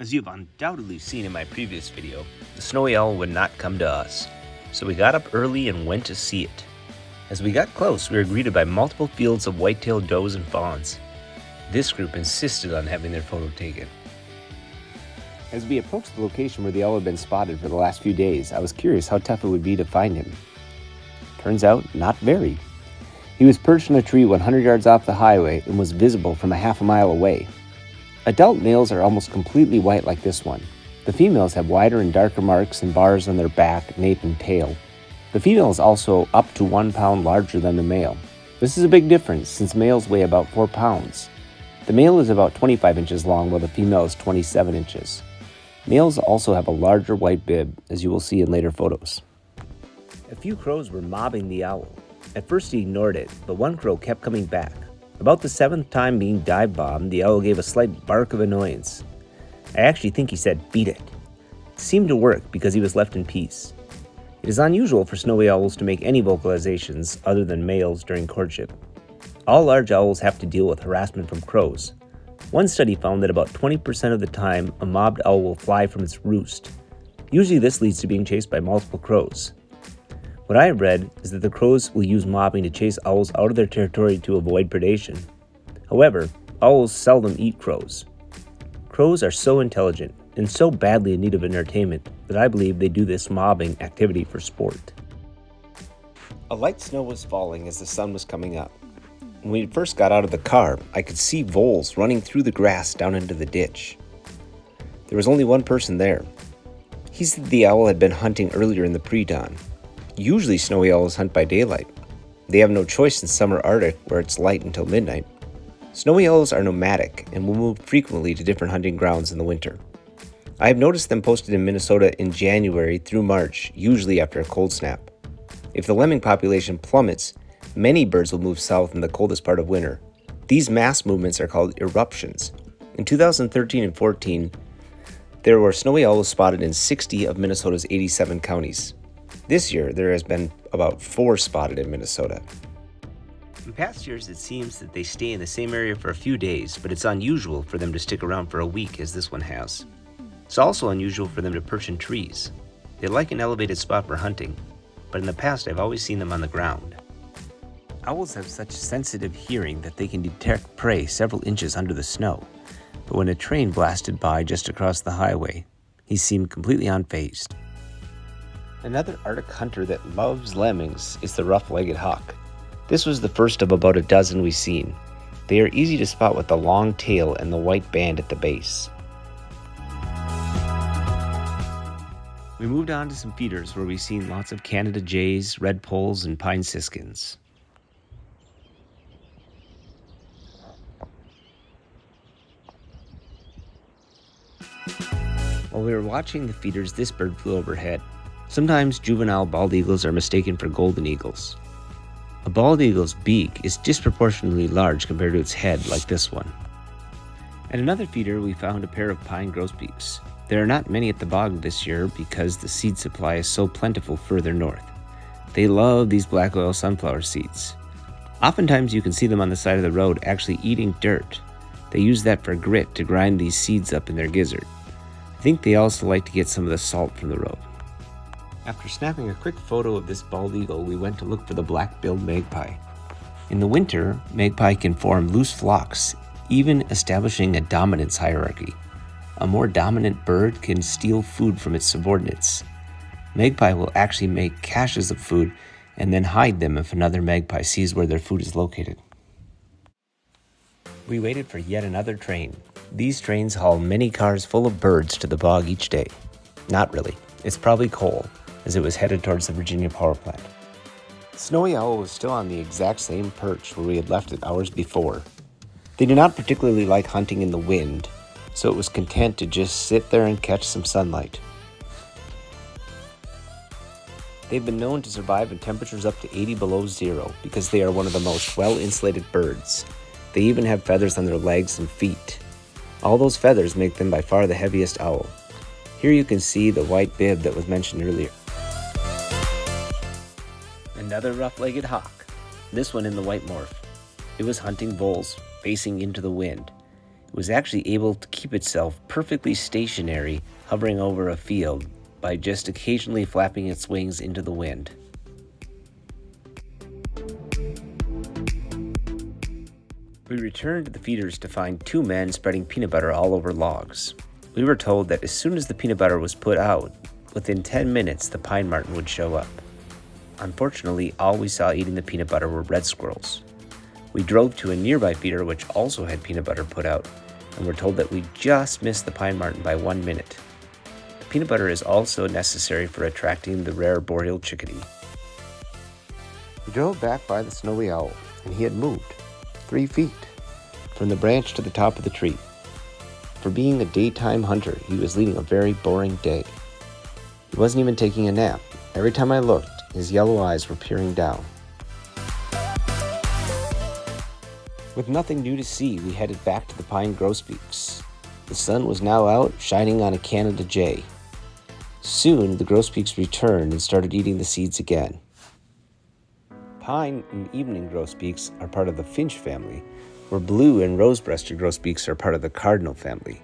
As you've undoubtedly seen in my previous video, the snowy owl would not come to us, so we got up early and went to see it. As we got close, we were greeted by multiple fields of white-tailed does and fawns. This group insisted on having their photo taken. As we approached the location where the owl had been spotted for the last few days, I was curious how tough it would be to find him. Turns out, not very. He was perched on a tree 100 yards off the highway and was visible from a half a mile away. Adult males are almost completely white like this one. The females have wider and darker marks and bars on their back, nape, and tail. The female is also up to 1 pound larger than the male. This is a big difference since males weigh about 4 pounds. The male is about 25 inches long while the female is 27 inches. Males also have a larger white bib, as you will see in later photos. A few crows were mobbing the owl. At first he ignored it, but one crow kept coming back. About the 7th time being dive-bombed, the owl gave a slight bark of annoyance. I actually think he said, "Beat it." It seemed to work because he was left in peace. It is unusual for snowy owls to make any vocalizations other than males during courtship. All large owls have to deal with harassment from crows. One study found that about 20% of the time, a mobbed owl will fly from its roost. Usually this leads to being chased by multiple crows. What I have read is that the crows will use mobbing to chase owls out of their territory to avoid predation. However, owls seldom eat crows. Crows are so intelligent and so badly in need of entertainment that I believe they do this mobbing activity for sport. A light snow was falling as the sun was coming up. When we first got out of the car, I could see voles running through the grass down into the ditch. There was only one person there. He said the owl had been hunting earlier in the pre-dawn. Usually snowy owls hunt by daylight. They have no choice in summer Arctic where it's light until midnight. Snowy owls are nomadic and will move frequently to different hunting grounds in the winter. I have noticed them posted in Minnesota in January through March, usually after a cold snap. If the lemming population plummets, many birds will move south in the coldest part of winter. These mass movements are called eruptions. In 2013 and 14, there were snowy owls spotted in 60 of Minnesota's 87 counties. This year, there has been about 4 spotted in Minnesota. In past years, it seems that they stay in the same area for a few days, but it's unusual for them to stick around for a week as this one has. It's also unusual for them to perch in trees. They like an elevated spot for hunting, but in the past I've always seen them on the ground. Owls have such sensitive hearing that they can detect prey several inches under the snow, but when a train blasted by just across the highway, he seemed completely unfazed. Another Arctic hunter that loves lemmings is the rough-legged hawk. This was the first of about a dozen we've seen. They are easy to spot with the long tail and the white band at the base. We moved on to some feeders where we've seen lots of Canada jays, redpolls, and pine siskins. While we were watching the feeders, this bird flew overhead. Sometimes juvenile bald eagles are mistaken for golden eagles. A bald eagle's beak is disproportionately large compared to its head, like this one. At another feeder, we found a pair of pine grosbeaks. There are not many at the bog this year because the seed supply is so plentiful further north. They love these black oil sunflower seeds. Oftentimes you can see them on the side of the road actually eating dirt. They use that for grit to grind these seeds up in their gizzard. I think they also like to get some of the salt from the road. After snapping a quick photo of this bald eagle, we went to look for the black-billed magpie. In the winter, magpie can form loose flocks, even establishing a dominance hierarchy. A more dominant bird can steal food from its subordinates. Magpie will actually make caches of food and then hide them if another magpie sees where their food is located. We waited for yet another train. These trains haul many cars full of birds to the bog each day. Not really. It's probably coal, as it was headed towards the Virginia power plant. The snowy owl was still on the exact same perch where we had left it hours before. They do not particularly like hunting in the wind, so it was content to just sit there and catch some sunlight. They've been known to survive in temperatures up to 80 below zero because they are one of the most well-insulated birds. They even have feathers on their legs and feet. All those feathers make them by far the heaviest owl. Here you can see the white bib that was mentioned earlier. Another rough-legged hawk, this one in the white morph. It was hunting voles, facing into the wind. It was actually able to keep itself perfectly stationary, hovering over a field by just occasionally flapping its wings into the wind. We returned to the feeders to find two men spreading peanut butter all over logs. We were told that as soon as the peanut butter was put out, within 10 minutes the pine marten would show up. Unfortunately, all we saw eating the peanut butter were red squirrels. We drove to a nearby feeder which also had peanut butter put out, and were told that we just missed the pine marten by 1 minute. The peanut butter is also necessary for attracting the rare boreal chickadee. We drove back by the snowy owl, and he had moved 3 feet from the branch to the top of the tree. For being a daytime hunter, he was leading a very boring day. He wasn't even taking a nap. Every time I looked, his yellow eyes were peering down. With nothing new to see, we headed back to the pine grosbeaks. The sun was now out, shining on a Canada jay. Soon, the grosbeaks returned and started eating the seeds again. Pine and evening grosbeaks are part of the finch family, where blue and rose-breasted grosbeaks are part of the cardinal family.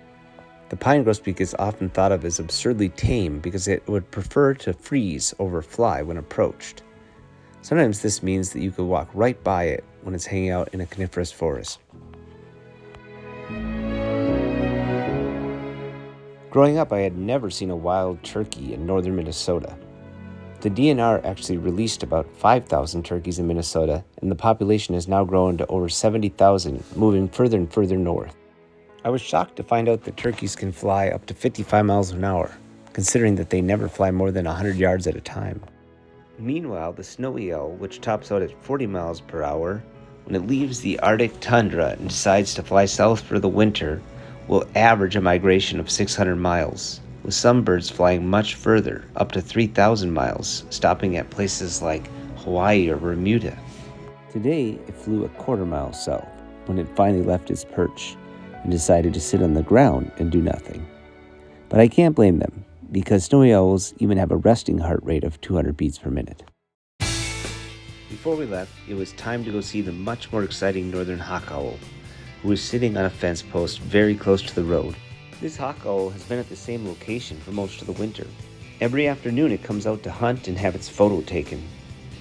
The pine grosbeak is often thought of as absurdly tame because it would prefer to freeze over fly when approached. Sometimes this means that you could walk right by it when it's hanging out in a coniferous forest. Growing up, I had never seen a wild turkey in northern Minnesota. The DNR actually released about 5,000 turkeys in Minnesota, and the population has now grown to over 70,000, moving further and further north. I was shocked to find out that turkeys can fly up to 55 miles an hour, considering that they never fly more than 100 yards at a time. Meanwhile, the snowy owl, which tops out at 40 miles per hour, when it leaves the Arctic tundra and decides to fly south for the winter, will average a migration of 600 miles. With some birds flying much further, up to 3,000 miles, stopping at places like Hawaii or Bermuda. Today, it flew a quarter mile south when it finally left its perch and decided to sit on the ground and do nothing. But I can't blame them, because snowy owls even have a resting heart rate of 200 beats per minute. Before we left, it was time to go see the much more exciting northern hawk owl, who was sitting on a fence post very close to the road. This hawk owl has been at the same location for most of the winter. Every afternoon it comes out to hunt and have its photo taken.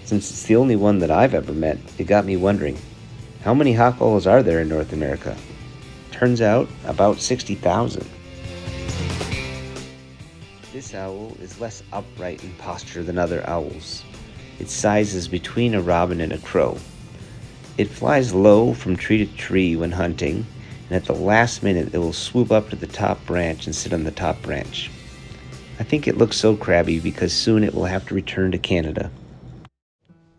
Since it's the only one that I've ever met, it got me wondering, how many hawk owls are there in North America? Turns out, about 60,000. This owl is less upright in posture than other owls. Its size is between a robin and a crow. It flies low from tree to tree when hunting, and at the last minute it will swoop up to the top branch and sit on the top branch. I think it looks so crabby because soon it will have to return to Canada.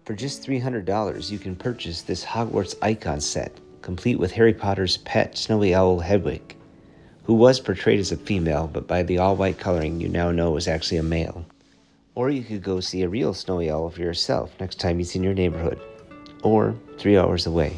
For just $300, you can purchase this Hogwarts icon set, complete with Harry Potter's pet snowy owl Hedwig, who was portrayed as a female, but by the all-white coloring you now know is actually a male. Or you could go see a real snowy owl for yourself next time he's in your neighborhood, or 3 hours away.